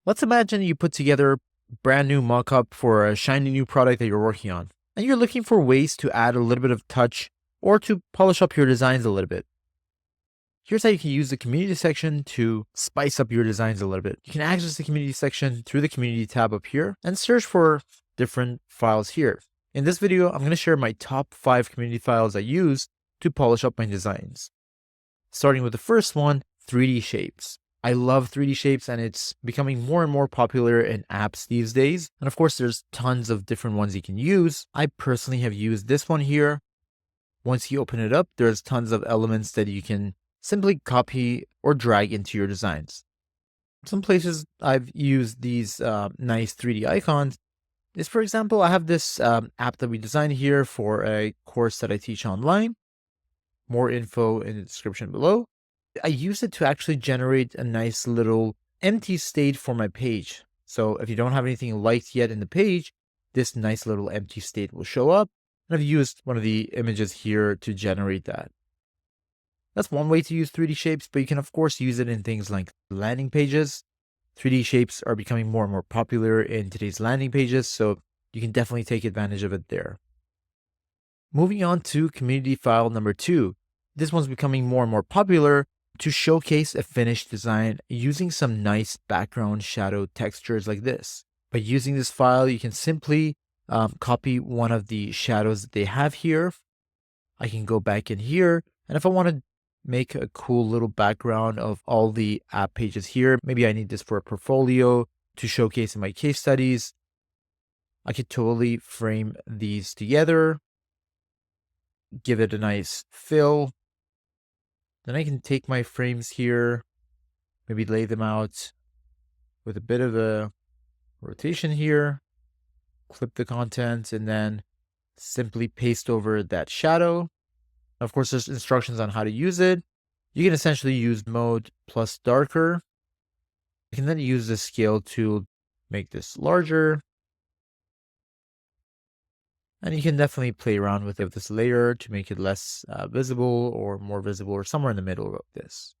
Let's imagine you put together a brand new mockup for a shiny new product that you're working on, and you're looking for ways to add a little bit of touch or to polish up your designs a little bit. Here's how you can use the community section to spice up your designs a little bit. You can access the community section through the community tab up here and search for different files here. In this video, I'm going to share my top 5 community files I use to polish up my designs. Starting with the first one, 3D shapes. I love 3D shapes and it's becoming more and more popular in apps these days. And of course, there's tons of different ones you can use. I personally have used this one here. Once you open it up, there's tons of elements that you can simply copy or drag into your designs. Some places I've used these nice 3D icons is, for example, I have this app that we designed here for a course that I teach online. More info in the description below. I use it to actually generate a nice little empty state for my page. So if you don't have anything liked yet in the page, this nice little empty state will show up. And I've used one of the images here to generate that. That's one way to use 3D shapes, but you can of course use it in things like landing pages. 3D shapes are becoming more and more popular in today's landing pages, so you can definitely take advantage of it there. Moving on to community file number 2. This one's becoming more and more popular to showcase a finished design using some nice background shadow textures like this. By using this file, you can simply copy one of the shadows that they have here. I can go back in here, and if I want to make a cool little background of all the app pages here, maybe I need this for a portfolio to showcase in my case studies, I could totally frame these together, give it a nice fill. Then I can take my frames here, maybe lay them out with a bit of a rotation here, clip the content, and then simply paste over that shadow. Of course, there's instructions on how to use it. You can essentially use mode plus darker. You can then use the scale to make this larger. And you can definitely play around with this layer to make it less visible or more visible or somewhere in the middle of this.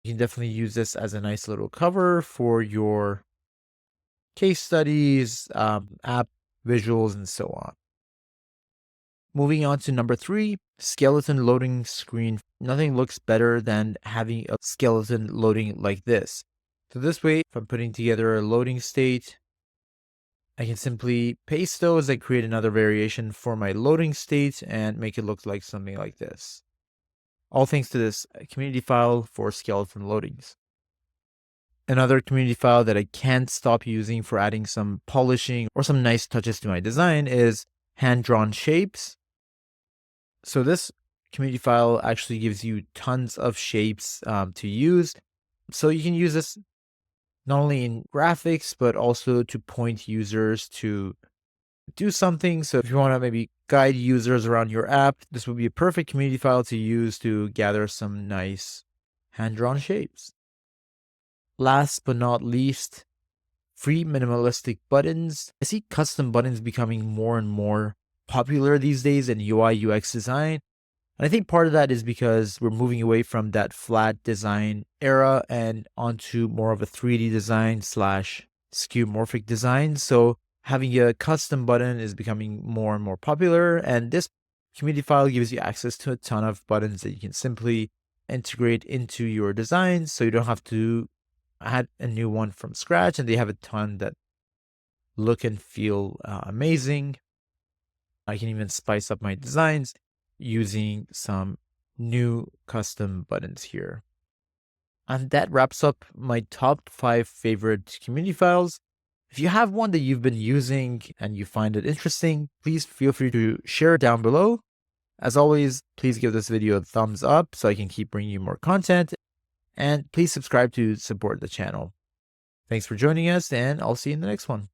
You can definitely use this as a nice little cover for your case studies, app visuals, and so on. Moving on to number 3, skeleton loading screen. Nothing looks better than having a skeleton loading like this. So this way, if I'm putting together a loading state, I can simply paste those and create another variation for my loading state and make it look like something like this. All thanks to this community file for skeleton loadings. Another community file that I can't stop using for adding some polishing or some nice touches to my design is hand-drawn shapes. So this community file actually gives you tons of shapes to use. So you can use this not only in graphics, but also to point users to do something. So if you want to maybe guide users around your app, this would be a perfect community file to use to gather some nice hand-drawn shapes. Last but not least, free minimalistic buttons. I see custom buttons becoming more and more popular these days in UI UX design. And I think part of that is because we're moving away from that flat design era and onto more of a 3D design / skeuomorphic design. So having a custom button is becoming more and more popular. And this community file gives you access to a ton of buttons that you can simply integrate into your designs. So you don't have to add a new one from scratch. And they have a ton that look and feel amazing. I can even spice up my designs using some new custom buttons here. And that wraps up my top 5 favorite community files. If you have one that you've been using and you find it interesting, please feel free to share it down below. As always, please give this video a thumbs up so I can keep bringing you more content. And please subscribe to support the channel. Thanks for joining us, and I'll see you in the next one.